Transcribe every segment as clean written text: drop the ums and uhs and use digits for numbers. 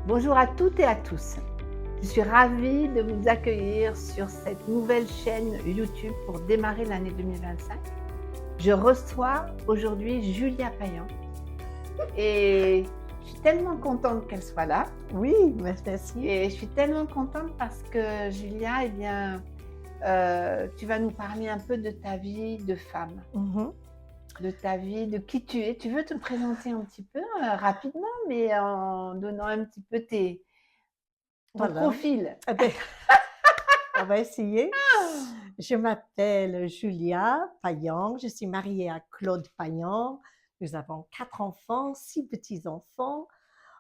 Bonjour à toutes et à tous. Je suis ravie de vous accueillir sur cette nouvelle chaîne YouTube pour démarrer l'année 2025. Je reçois aujourd'hui Julia Payan et je suis tellement contente qu'elle soit là Oui, merci. et je suis tellement contente parce que Julia, tu vas nous parler un peu de ta vie de femme, Mmh. de ta vie, de qui tu es. Tu veux te présenter un petit peu rapidement, mais en donnant un petit peu ton Voilà. profil. Eh beh, on va essayer. Je m'appelle Julia Payan, je suis mariée à Claude Payan. Nous avons 4 enfants, 6 petits-enfants.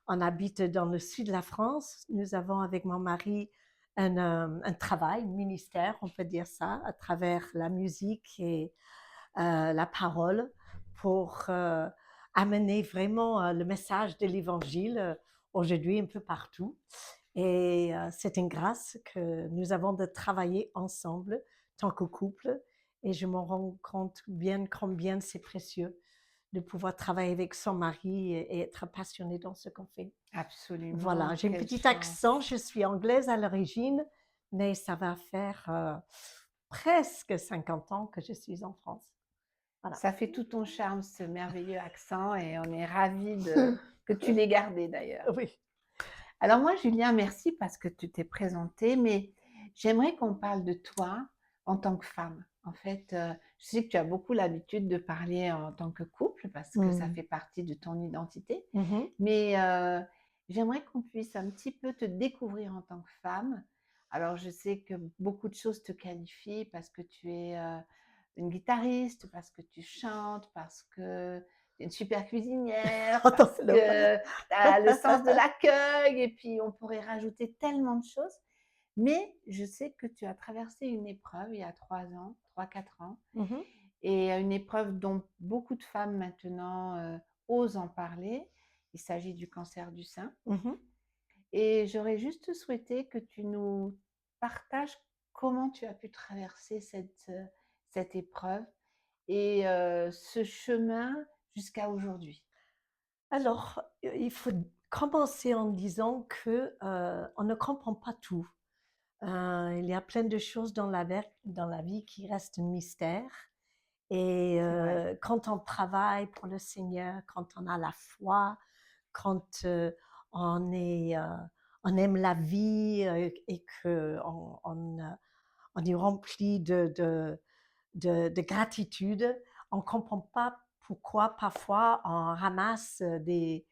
On habite dans le sud de la France. Nous avons avec mon mari un travail, un ministère, on peut dire ça, à travers la musique et la parole pour amener vraiment le message de l'Évangile aujourd'hui un peu partout. Et c'est une grâce que nous avons de travailler ensemble, tant que couple. Et je me rends compte bien combien c'est précieux de pouvoir travailler avec son mari et être passionné dans ce qu'on fait. Voilà, Absolument, j'ai un quelle petit accent, chance. je suis anglaise à l'origine, mais ça va faire presque 50 ans que je suis en France. Voilà. Ça fait tout ton charme, ce merveilleux accent, et on est ravis que tu l'aies gardé d'ailleurs. Oui. Alors moi, Julien, merci parce que tu t'es présentée, mais j'aimerais qu'on parle de toi en tant que femme. En fait, je sais que tu as beaucoup l'habitude de parler en tant que couple parce que ça Mmh. fait partie de ton identité, Mmh. mais j'aimerais qu'on puisse un petit peu te découvrir en tant que femme. Alors, je sais que beaucoup de choses te qualifient parce que tu es une guitariste, parce que tu chantes, parce que tu es une super cuisinière, Attends, parce non. que tu as le sens de l'accueil, et puis on pourrait rajouter tellement de choses. Mais je sais que tu as traversé une épreuve il y a 3 ans, 3, 4 ans, Mmh. et une épreuve dont beaucoup de femmes maintenant osent en parler. Il s'agit du cancer du sein. Mmh. Et j'aurais juste souhaité que tu nous partages comment tu as pu traverser cette épreuve et ce chemin jusqu'à aujourd'hui. Alors, il faut commencer en disant que, on ne comprend pas tout. Il y a plein de choses dans la vie qui restent un mystère et C'est vrai. quand on travaille pour le Seigneur, quand on a la foi, quand, on est, on aime la vie, et on est rempli de gratitude. On ne comprend pas pourquoi parfois on ramasse des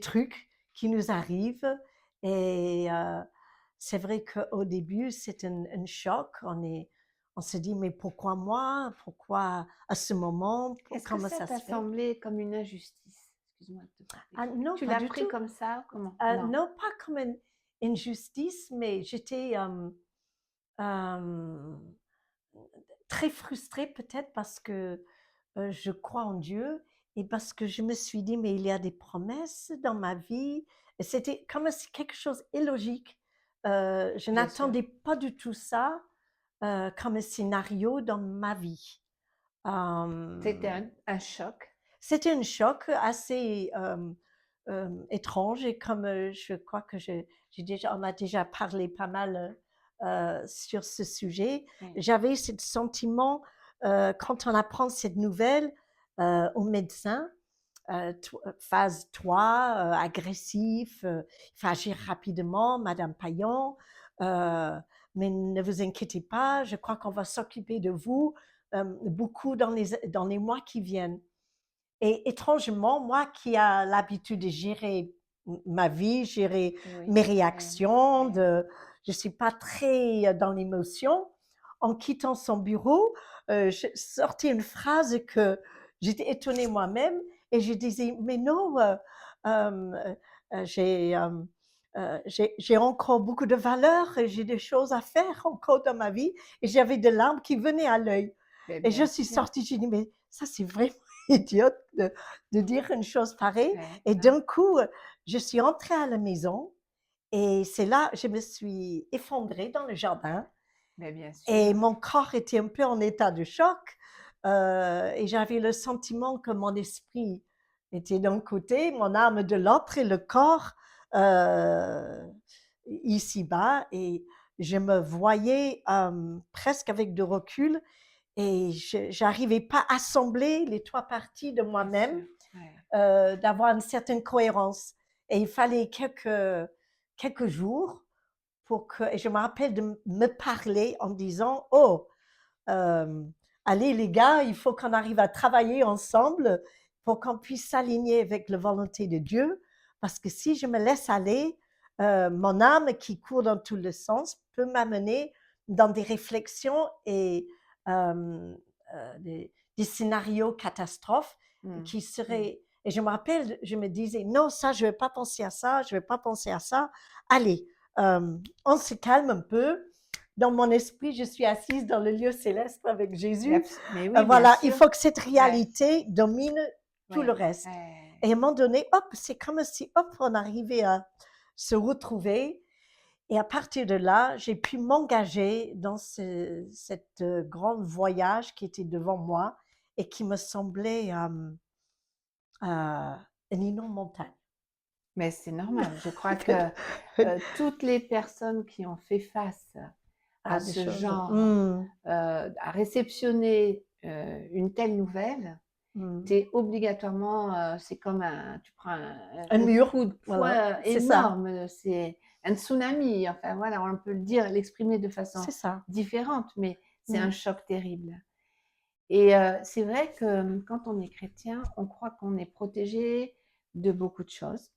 trucs qui nous arrivent. Et c'est vrai qu'au début, c'est un choc. On se dit, mais pourquoi moi? Pourquoi à ce moment? Est-ce que Comment ça ça t'a se fait? semblé comme une injustice? Excuse-moi de te couper. Ah non, Tu pas l'as du pris tout. comme ça? Comment? Non. Non, pas comme une injustice, mais j'étais euh, très frustrée peut-être parce que je crois en Dieu et parce que je me suis dit, mais il y a des promesses dans ma vie. Et c'était comme si quelque chose illogique. Je Bien sûr. n'attendais pas du tout ça comme un scénario dans ma vie. C'était Euh, un choc. C'était un choc assez étrange et comme je crois que on a déjà parlé pas mal sur ce sujet, Oui. j'avais ce sentiment quand on apprend cette nouvelle au médecin, phase 3, agressif, il faut agir rapidement, Madame Payan, euh, mais ne vous inquiétez pas, je crois qu'on va s'occuper de vous beaucoup dans les mois qui viennent. Et étrangement, moi qui a l'habitude de gérer ma vie, gérer Oui. mes Oui. réactions, Oui. je ne suis pas très dans l'émotion, en quittant son bureau, je sortais une phrase que j'étais étonnée moi-même et je disais, mais non, euh, j'ai j'ai encore beaucoup de valeurs et j'ai des choses à faire encore dans ma vie. Et j'avais des larmes qui venaient à l'œil. Mais Et je bien suis sûr. sortie, j'ai dit, mais ça, c'est vraiment idiote de dire une chose pareille. Ouais, Et ouais. d'un coup, je suis entrée à la maison et c'est là, je me suis effondrée dans le jardin Mais bien et sûr. mon corps était un peu en état de choc. Et j'avais le sentiment que mon esprit était d'un côté, mon âme de l'autre et le corps euh, ici-bas et je me voyais presque avec de recul et je n'arrivais pas à assembler les trois parties de Bien moi-même, sûr. Ouais. d'avoir une certaine cohérence. Et il fallait quelques jours pour que, et je me rappelle de me parler en disant, oh, euh, allez les gars, il faut qu'on arrive à travailler ensemble pour qu'on puisse s'aligner avec la volonté de Dieu, parce que si je me laisse aller, mon âme qui court dans tous les sens peut m'amener dans des réflexions et des scénarios catastrophes Mm. qui Mm. seraient... Et je me rappelle, je me disais, non, ça, je ne vais pas penser à ça, je ne vais pas penser à ça. Allez, on se calme un peu. Dans mon esprit, je suis assise dans le lieu céleste avec Jésus. Mais oui, bien Voilà, il sûr. faut que cette Ouais. réalité domine tout le Ouais. reste. Ouais. Et à un moment donné, hop, c'est comme si, hop, on arrivait à se retrouver. Et à partir de là, j'ai pu m'engager dans cette grande voyage qui était devant moi et qui me semblait une énorme montagne. Mais c'est normal. Je crois que toutes les personnes qui ont fait face à Des ce choses. genre, à réceptionner une telle nouvelle, c'est obligatoirement, c'est comme tu prends Un un mur, coup de voilà, poing c'est ça. énorme, c'est un tsunami. Enfin voilà, on peut le dire, l'exprimer de façon C'est ça. différente, mais c'est un Mm. choc terrible. Et c'est vrai que quand on est chrétien, on croit qu'on est protégé de beaucoup de choses.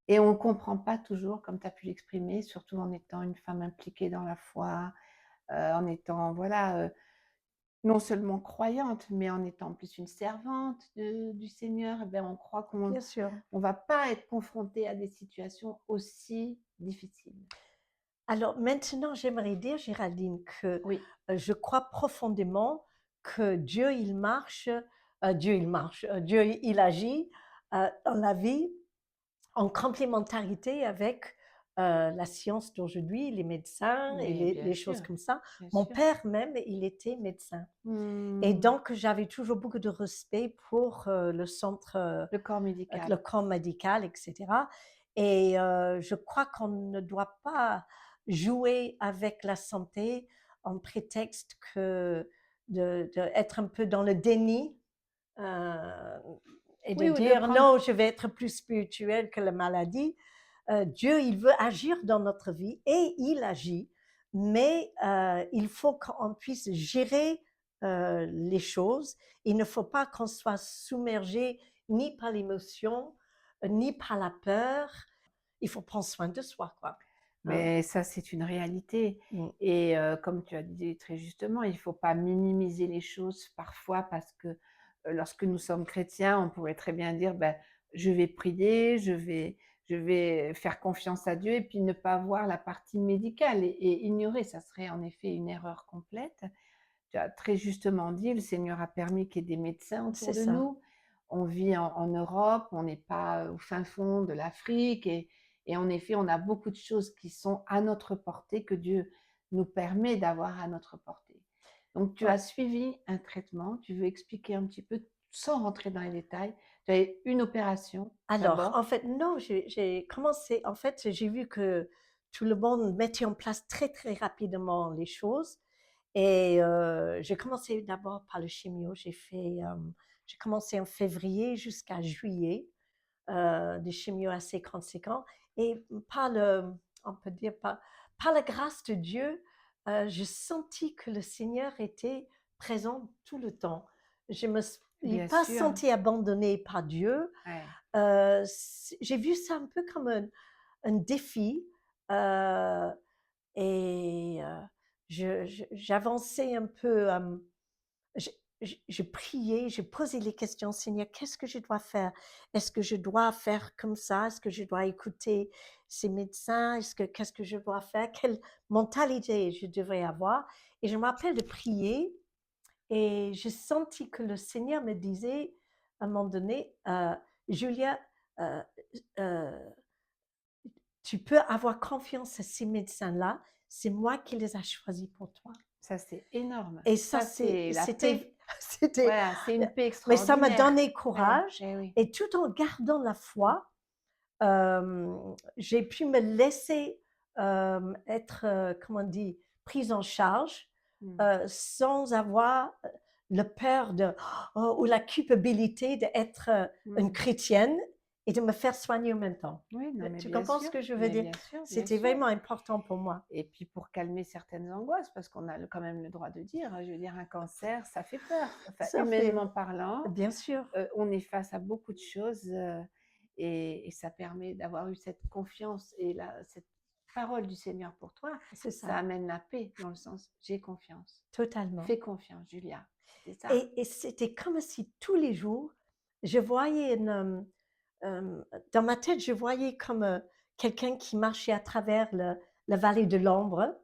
Et on ne comprend pas toujours, comme tu as pu l'exprimer, surtout en étant une femme impliquée dans la foi, en étant, voilà, non seulement croyante, mais en étant en plus une servante du Seigneur. Eh bien, on croit qu'on Bien sûr. ne va pas être confronté à des situations aussi difficiles. Alors maintenant, j'aimerais dire, Géraldine, que Oui, je crois profondément que Dieu, il agit dans la vie en complémentarité avec la science d'aujourd'hui, les médecins et mais bien les choses sûr, comme ça. bien Mon sûr. père même, il était médecin. Et Mmh, donc, j'avais toujours beaucoup de respect pour le centre, le corps médical. le corps médical, etc. Et je crois qu'on ne doit pas jouer avec la santé en prétexte que d'être un peu dans le déni euh, et de Oui, ou de dire prendre. non, je vais être plus spirituel que la maladie. Dieu, il veut agir dans notre vie et il agit, mais il faut qu'on puisse gérer les choses. Il ne faut pas qu'on soit submergé ni par l'émotion, ni par la peur. Il faut prendre soin de soi, quoi. Hein? Mais ça, c'est une réalité. Mm. Et comme tu as dit très justement, il ne faut pas minimiser les choses parfois parce que lorsque nous sommes chrétiens, on pourrait très bien dire, ben, je vais prier, je vais faire confiance à Dieu et puis ne pas voir la partie médicale et ignorer. Ça serait en effet une erreur complète. Tu as très justement dit, le Seigneur a permis qu'il y ait des médecins autour C'est de ça. nous. On vit en Europe, on n'est pas au fin fond de l'Afrique et en effet, on a beaucoup de choses qui sont à notre portée, que Dieu nous permet d'avoir à notre portée. Donc, tu Ouais. as suivi un traitement, tu veux expliquer un petit peu, sans rentrer dans les détails. Tu as eu une opération Alors, en d'abord. fait, non, j'ai commencé, en fait, j'ai vu que tout le monde mettait en place très, très rapidement les choses. Et j'ai commencé d'abord par le chimio. J'ai commencé en février jusqu'à juillet, des chimios assez conséquents. Et on peut dire, par la grâce de Dieu, j'ai senti que le Seigneur était présent tout le temps. Je me suis Bien pas sûr. sentie abandonnée par Dieu. Ouais. J'ai vu ça un peu comme un défi. euh, et j'avançais un peu. Je, je priais, je posais les questions, Seigneur, qu'est-ce que je dois faire? Est-ce que je dois faire comme ça? Est-ce que je dois écouter ces médecins? Qu'est-ce que je dois faire? Quelle mentalité je devrais avoir? Et je me rappelle de prier et j'ai senti que le Seigneur me disait à un moment donné, Julia, euh, euh, tu peux avoir confiance à ces médecins-là, c'est moi qui les a choisis pour toi. Ça, c'est énorme. Et ça, Ça, c'est la paix. c'était, Voilà, c'est une paix mais ça m'a extraordinaire. donné Ouais, courage eh oui. et tout en gardant la foi, j'ai pu me laisser être, comment on dit, prise en charge sans avoir le peur ou la culpabilité d'être une chrétienne et de me faire soigner en même temps. Oui, non, mais Tu bien comprends ce sûr, que je veux mais dire? bien sûr, bien C'était sûr. vraiment important pour moi. Et puis pour calmer certaines angoisses, parce qu'on a quand même le droit de dire, je veux dire, un cancer, ça fait peur. Enfin, Ça fait, humainement parlant, bien sûr, on est face à beaucoup de choses et ça permet d'avoir eu cette confiance et cette parole du Seigneur pour toi. c'est Ça ça, amène la paix dans le sens, j'ai confiance. totalement. Fais confiance, Julia. C'est ça. Et c'était comme si tous les jours, je voyais dans ma tête, je voyais comme quelqu'un qui marchait à travers la vallée de l'ombre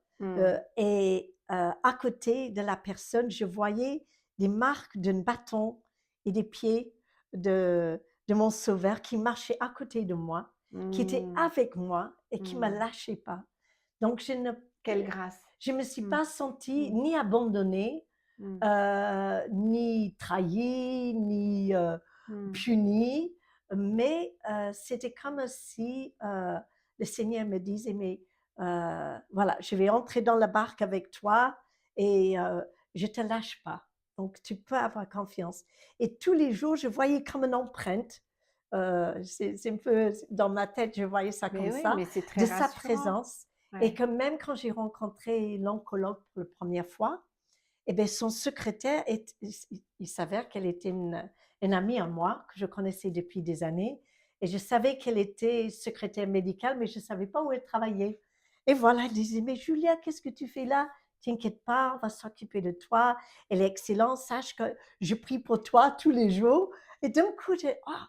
et à côté de la personne, je voyais des marques d'un bâton et des pieds de mon sauveur qui marchait à côté de moi, qui était Mm. avec moi et qui ne me Mm. lâchait pas. Donc, Quelle grâce. je me suis Mm. pas sentie Mm. ni abandonnée, Mm. ni trahie, ni Mm. punie, mais c'était comme si le Seigneur me disait, mais voilà, je vais entrer dans la barque avec toi et je ne te lâche pas. Donc, tu peux avoir confiance. Et tous les jours, je voyais comme une empreinte. C'est un peu dans ma tête, je voyais ça Mais comme oui, ça, mais c'est très de sa rassurant. présence. Et Ouais. que même quand j'ai rencontré l'oncologue pour la première fois, eh bien, son secrétaire, il s'avère qu'elle était une amie à moi, que je connaissais depuis des années. Et je savais qu'elle était secrétaire médicale, mais je ne savais pas où elle travaillait. Et voilà, elle disait, mais Julia, qu'est-ce que tu fais là? T'inquiète pas, on va s'occuper de toi. Elle est excellente, sache que je prie pour toi tous les jours. Et d'un coup,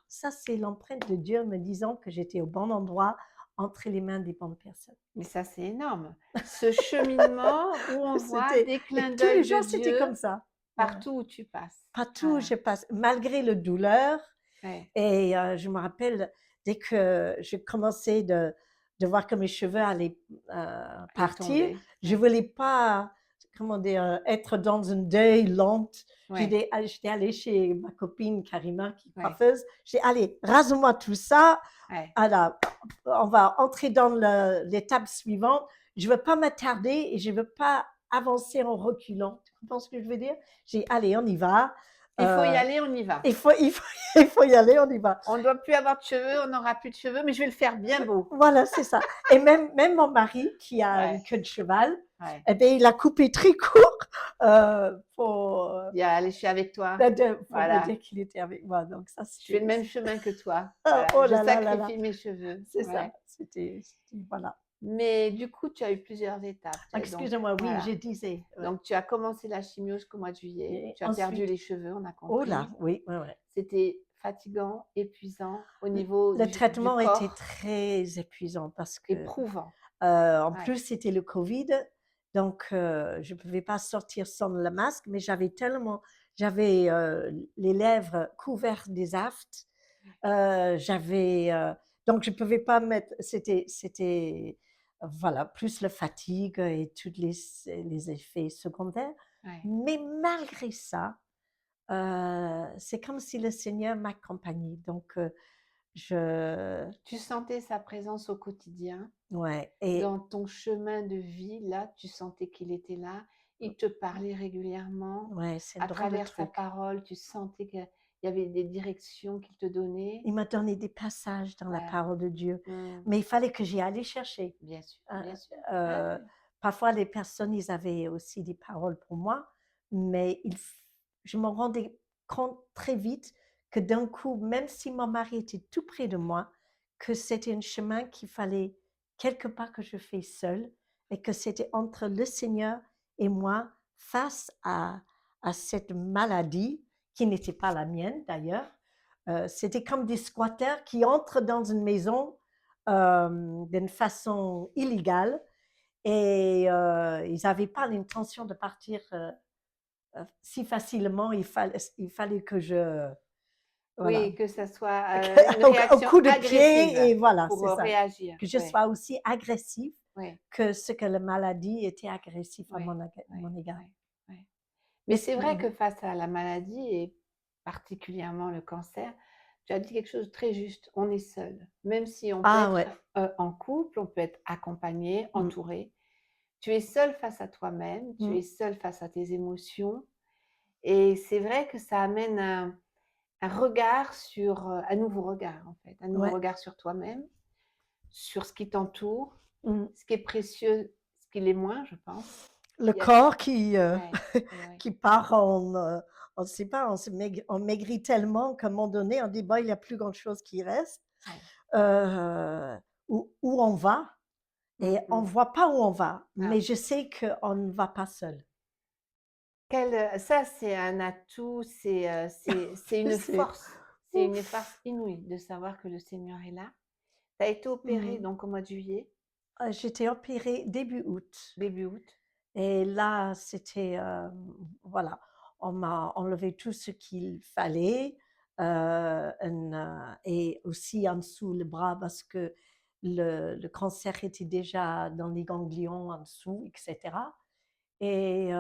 ça c'est l'empreinte de Dieu me disant que j'étais au bon endroit, entre les mains des bonnes personnes. Mais ça, c'est énorme. Ce cheminement où on voit des Et clins tous d'œil les de jours, c'était Dieu comme ça. Ouais. partout où tu passes. Partout où Voilà. je passe, malgré le douleur. Ouais. Et je me rappelle, dès que je commençais de voir que mes cheveux allaient Et partir, tomber. je ne Ouais. voulais pas, comment dire, être dans une deuil lente. Ouais. J'étais allée chez ma copine Karima, qui est Ouais. coiffeuse. J'ai dit, allez, rase-moi tout ça. Ouais. Alors, on va entrer dans l'étape suivante. Je ne veux pas m'attarder et je ne veux pas avancer en reculant. Tu comprends ce que je veux dire? J'ai dit, allez, on y va. Il faut y aller, on y va. Il faut y aller, on y va. On ne doit plus avoir de cheveux, on n'aura plus de cheveux, mais je vais le faire bien beau. Voilà, c'est ça. Et même mon mari, qui a Ouais. une queue de cheval, Ouais. eh bien, il a coupé très court pour Allez, je suis avec toi. me Voilà. dire qu'il était avec moi. Donc ça, Je fais le même chemin que toi. Oh, Voilà. oh Je là là là là. sacrifie mes cheveux. C'est Ouais. ça. C'était, voilà. Mais du coup, tu as eu plusieurs étapes. Excusez-moi, oui, voilà. je disais. Ouais. Donc, tu as commencé la chimio jusqu'au mois de juillet. Et Tu as perdu ensuite, les cheveux, on a oh compris. là, oui, oui, oui. C'était fatigant, épuisant au niveau Le du traitement corps. était très épuisant parce que, Éprouvant. en Ouais. plus, c'était le Covid. Donc, je ne pouvais pas sortir sans le masque, mais j'avais les lèvres couvertes des aftes. Donc, je ne pouvais pas mettre, voilà, plus la fatigue et tous les effets secondaires. Ouais. Mais malgré ça, c'est comme si le Seigneur m'accompagnait. Donc, Tu sentais sa présence au quotidien. ouais, et Dans ton chemin de vie, là, tu sentais qu'il était là. Il te parlait régulièrement. ouais, c'est À un drôle de travers sa truc. parole, tu sentais qu'il y avait des directions qu'il te donnait. Il m'a donné des passages dans la Ouais. parole de Dieu, Mm. mais il fallait que j'y allais chercher. Bien sûr, Euh, bien sûr. euh, Ouais. Parfois, les personnes, ils avaient aussi des paroles pour moi, mais je me rendais compte très vite que d'un coup, même si mon mari était tout près de moi, que c'était un chemin qu'il fallait quelque part que je fais seule et que c'était entre le Seigneur et moi face à cette maladie qui n'était pas la mienne d'ailleurs. C'était comme des squatteurs qui entrent dans une maison d'une façon illégale et ils n'avaient pas l'intention de partir si facilement. Il fallait que je... Voilà. Oui, que ça soit une Au réaction coup de agressive pied, et voilà, pour c'est ça. réagir. Que je Ouais. sois aussi agressive Ouais. que ce que la maladie était agressive à Ouais. mon égard. Ouais. Ouais. Mais c'est vrai que face à la maladie et particulièrement le cancer, Tu as dit quelque chose de très juste, on est seul. Même si on peut Ah être, ouais. en couple, on peut être accompagné, Mmh, entouré. Tu es seul face à toi-même, tu mmh. es seul face à tes émotions et c'est vrai que ça amène un regard sur, un nouveau regard en fait, un nouveau Ouais. regard sur toi-même, sur ce qui t'entoure, Mmh. ce qui est précieux, ce qui l'est moins, je pense. Le Il y a corps ouais, ouais, qui part en, on ne sait pas, on maigrit tellement qu'à un moment donné, on dit: «Bah, il n'y a plus grand-chose qui reste». ouais. Heu, où on va et Mmh on ne mh. voit pas où on va, Alors mais je sais qu'on ne va pas seul. ça c'est un atout, c'est une C'est force, c'est une ouf! force inouïe de savoir que le Seigneur est là. Tu as été opérée Mmh. donc au mois de juillet, J'étais opérée début août début août. et là, c'était, voilà, on m'a enlevé tout ce qu'il fallait, et aussi en dessous le bras parce que le cancer était déjà dans les ganglions en dessous et cetera et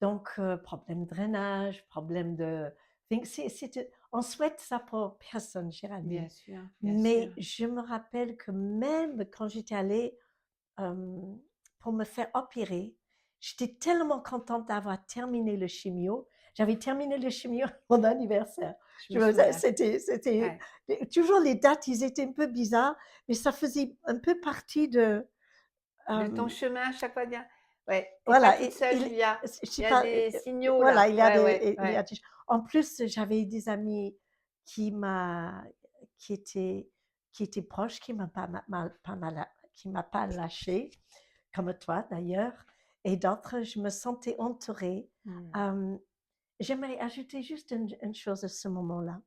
donc problème de drainage, problème de donc c'était on souhaite ça pour personne, Géraldine. Bien sûr, bien sûr. Mais je me rappelle que même quand j'étais allée, hem, pour me faire opérer, j'étais tellement contente d'avoir terminé le chimio. J'avais terminé le chimio à mon anniversaire. Je Je me me souviens. c'était Ouais. toujours les dates, ils étaient un peu bizarres, mais ça faisait un peu partie de, De ton hem chemin à chaque fois dire ouais, tu es pas voilà, toute et seule, il Julia. je Il sais y a pas, des signaux voilà, là. Ouais, ouais, il y a ouais. des en plus, j'avais des amis qui m'a qui étaient qui étaient proches, qui m'a pas mal qui m'a pas lâchée, comme toi d'ailleurs, et d'autres, je me sentais entourée. Mmh. Hem, J'aimerais ajouter juste une chose à ce moment-là.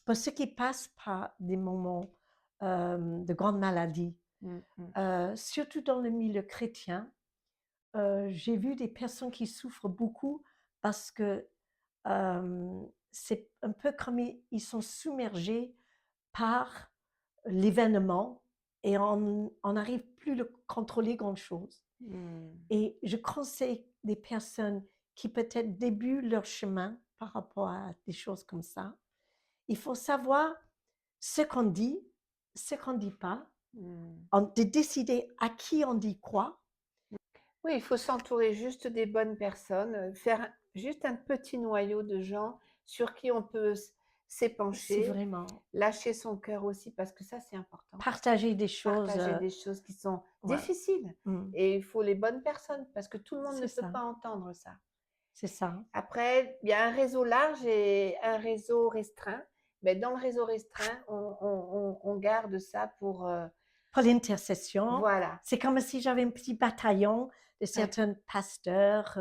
Pour ceux qui passent par des moments, de grande maladie, Mmh mh. surtout dans le milieu chrétien, j'ai vu des personnes qui souffrent beaucoup parce que, c'est un peu comme ils sont submergés par l'événement et on n'arrive plus à contrôler grand-chose. Mmh. Et je conseille des personnes qui peut-être débutent leur chemin par rapport à des choses comme ça. Il faut savoir ce qu'on dit, ce qu'on ne dit pas, Mmh. de décider à qui on dit quoi. Oui, il faut s'entourer juste des bonnes personnes, faire juste un petit noyau de gens sur qui on peut C'est s'épancher, vraiment lâcher son cœur aussi parce que ça, c'est important. partager des choses. Partager des choses qui sont Voilà. difficiles Mmh. et il faut les bonnes personnes parce que tout le monde ne C'est peut ça, pas entendre ça. c'est ça. Après, il y a un réseau large et un réseau restreint. Mais dans le réseau restreint, on garde ça pour, Pour l'intercession, voilà. c'est comme si j'avais un petit bataillon de Ouais. certains pasteurs,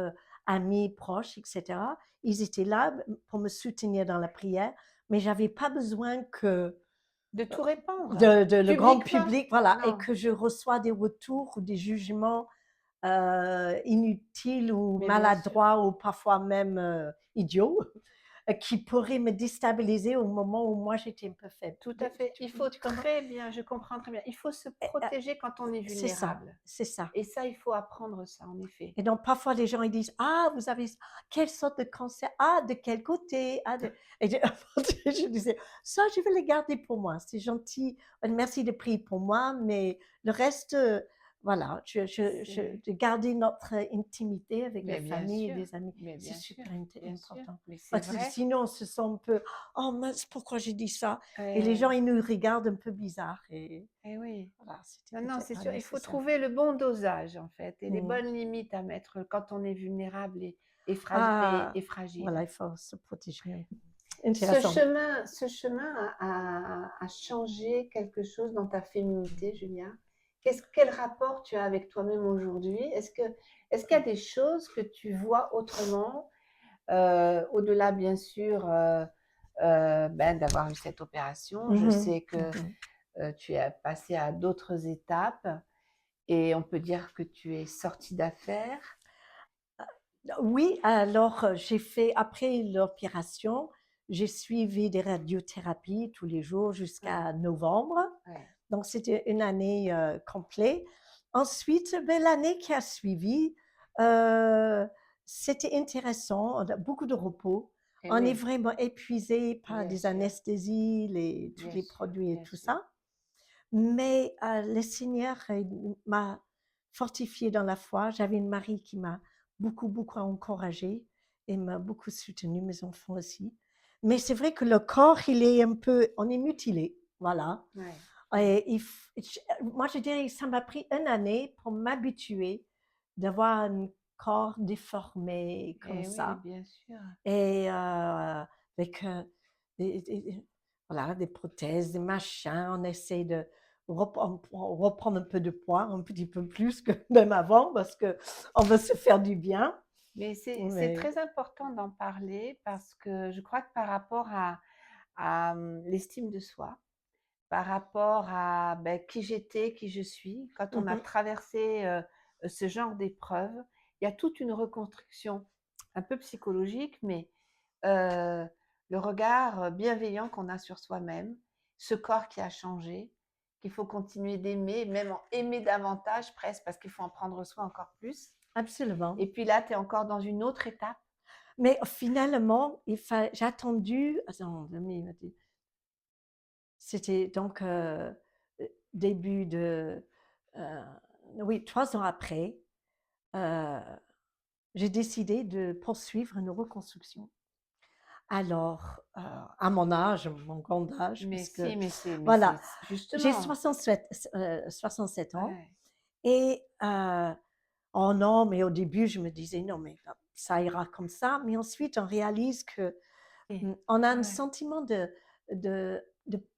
amis proches, et cetera. Ils étaient là pour me soutenir dans la prière, mais j'avais pas besoin que De tout répandre, de le grand publiquement. public, voilà, et Non, que je reçois des retours ou des jugements, inutiles ou mais bien sûr. maladroits ou parfois même, idiots, qui pourraient me déstabiliser au moment où moi j'étais un peu faible. Tout à fait. Il faut Tu comprends? très bien, je comprends très bien. Il faut se protéger quand on est C'est ça, vulnérable. c'est ça. Et ça, il faut apprendre ça, en effet. Et donc, parfois, les gens, ils disent: «Ah, vous avez quelle sorte de cancer? Ah, de quel côté? Ah, de» et je disais: «Ça, je vais les garder pour moi. C'est gentil, merci de prier pour moi, mais le reste, voilà, C'est de garder notre intimité avec la mais famille et les amis, c'est bien sûr, super bien sûr. important». Mais c'est Parce que vrai. sinon, on se sent un peu: «Oh mince, pourquoi j'ai dit ça?» et les gens, Ouais. ils nous regardent un peu bizarre et Eh oui. voilà, c'était Non, non, peut-être c'est pas sûr, il faut nécessaire. trouver le bon dosage, en fait, et les Mmh. bonnes limites à mettre quand on est vulnérable Ah, et fragile. voilà, il faut se protéger. Ce Intéressant. chemin, ce chemin a changé quelque chose dans ta féminité, Julia? Quel rapport tu as avec toi-même aujourd'hui? Est-ce qu'il y a des choses que tu vois autrement, au-delà bien sûr, ben, d'avoir eu cette opération? Je Mmh sais que, mh. tu es passée à d'autres étapes et on peut dire que tu es sortie d'affaires. Oui, alors, j'ai fait après l'opération, j'ai suivi des radiothérapies tous les jours Ouais, jusqu'à novembre. ouais. Donc c'était une année, complète. Ensuite, beh, l'année qui a suivi, heu, c'était intéressant. On a beaucoup de repos. Eh On est oui, vraiment épuisé par bien des sûr, anesthésies, tous bien les sûr, produits et bien tout sûr. ça. Mais le Seigneur m'a fortifiée dans la foi. J'avais une mari qui m'a beaucoup, beaucoup encouragée et m'a beaucoup soutenue, mes enfants aussi. Mais c'est vrai que le corps, on est mutilé, voilà. Ouais, ouais. Et moi, je dirais que ça m'a pris une année pour m'habituer d'avoir un corps déformé comme Eh oui, ça. bien sûr. Et avec voilà, des prothèses, des machins, on essaie de reprendre un peu de poids, un petit peu plus que même avant, parce qu'on veut se faire du bien. Mais c'est Mais, très important d'en parler parce que je crois que par rapport à l'estime de soi, par rapport à ben, qui j'étais, qui je suis, quand on a mhm, traversé ce genre d'épreuve, il y a toute une reconstruction un peu psychologique, mais euh, le regard bienveillant qu'on a sur soi-même, ce corps qui a changé, qu'il faut continuer d'aimer, même en aimer davantage presque, parce qu'il faut en prendre soin encore plus. absolument. Et puis là, tu es encore dans une autre étape. Mais finalement, j'ai attendu, attends, c'était donc début euh, oui, 3 ans après, euh, j'ai décidé de poursuivre une reconstruction. Alors, à mon âge, mon grand âge, Mais parce si, que, mais voilà, c'est j'ai justement. 67 ans Ouais. et oh non, mais au début, je me disais, non, mais ça ira comme ça. Mais ensuite, on réalise que Et- on a un ouais. sentiment de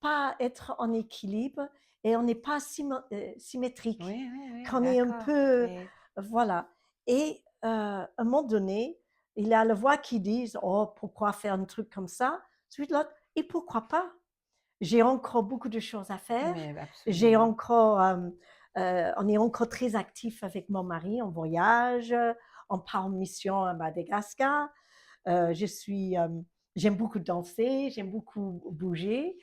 pas être en équilibre et on n'est pas symétrique, Oui, oui, oui, qu'on est un d'accord. peu, Et voilà. Et à un moment donné, il y a la voix qui dit, oh, pourquoi faire un truc comme ça? Ensuite, l'autre, et pourquoi pas? J'ai encore beaucoup de choses à faire. mais J'ai absolument. encore, on est encore très actif avec mon mari, on voyage, on part en mission à Madagascar. Je suis, j'aime beaucoup danser, j'aime beaucoup bouger.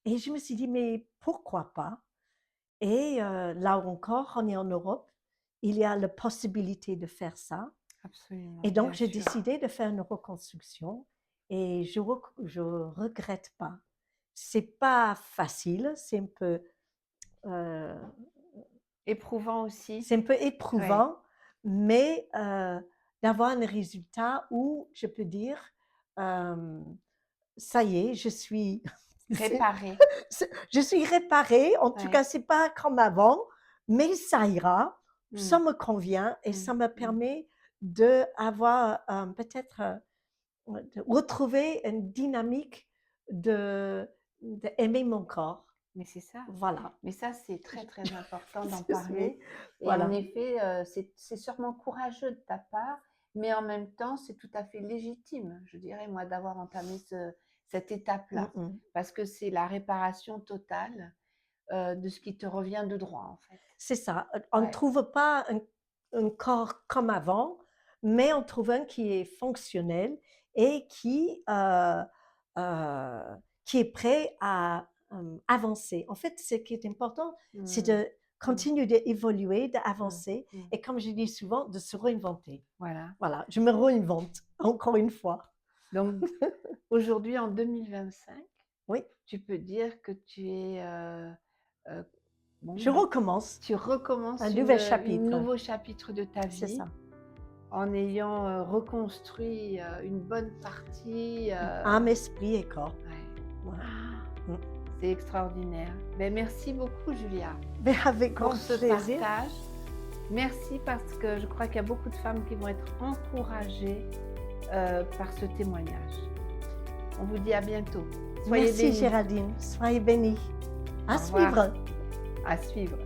Et je me suis dit, mais pourquoi pas? Et là encore, on est en Europe, il y a la possibilité de faire ça. Absolument, Et donc, bien j'ai sûr. décidé de faire une reconstruction et je regrette pas. C'est pas facile, euh, Éprouvant aussi. c'est un peu Oui. éprouvant, mais d'avoir un résultat où je peux dire, euh, ça y est, Réparer. je suis réparée. En tout cas, Ouais. c'est pas comme avant, mais ça ira. Ça Mm, me convient et mm, ça me mm. permet de avoir peut-être de retrouver une dynamique d'aimer mon corps. Mais c'est ça. Voilà. Mais ça, c'est très, très important d'en Je suis- parler. Et en voilà. effet, c'est sûrement courageux de ta part, mais en même temps, c'est tout à fait légitime, je dirais, moi, d'avoir entamé cette Mm, étape-là. mm. Parce que c'est la réparation totale de ce qui te revient de droit, en fait. C'est ça. On ne Ouais. trouve pas un corps comme avant, mais on trouve un qui est fonctionnel et qui est prêt à avancer. En fait, ce qui est important, c'est Mm, de mm, continuer d'évoluer, mm, d'avancer mm. et, comme je dis souvent, de se réinventer. Voilà. Voilà, je me réinvente encore une fois. Donc, aujourd'hui, en 2025, Oui, tu peux dire que tu es euh, bon, je recommence tu un recommences nouvel une chapitre. nouveau chapitre de ta C'est vie ça. en ayant reconstruit une bonne partie. Âme, esprit et corps. Ouais. Voilà. Ah, Mm. c'est extraordinaire. Ben, merci beaucoup, Julia, Mais avec pour grand ce plaisir. partage. Merci parce que je crois qu'il y a beaucoup de femmes qui vont être encouragées par ce témoignage. On vous dit à bientôt. Soyez Merci bénis. Géraldine, soyez bénie. Au À revoir. suivre. À suivre.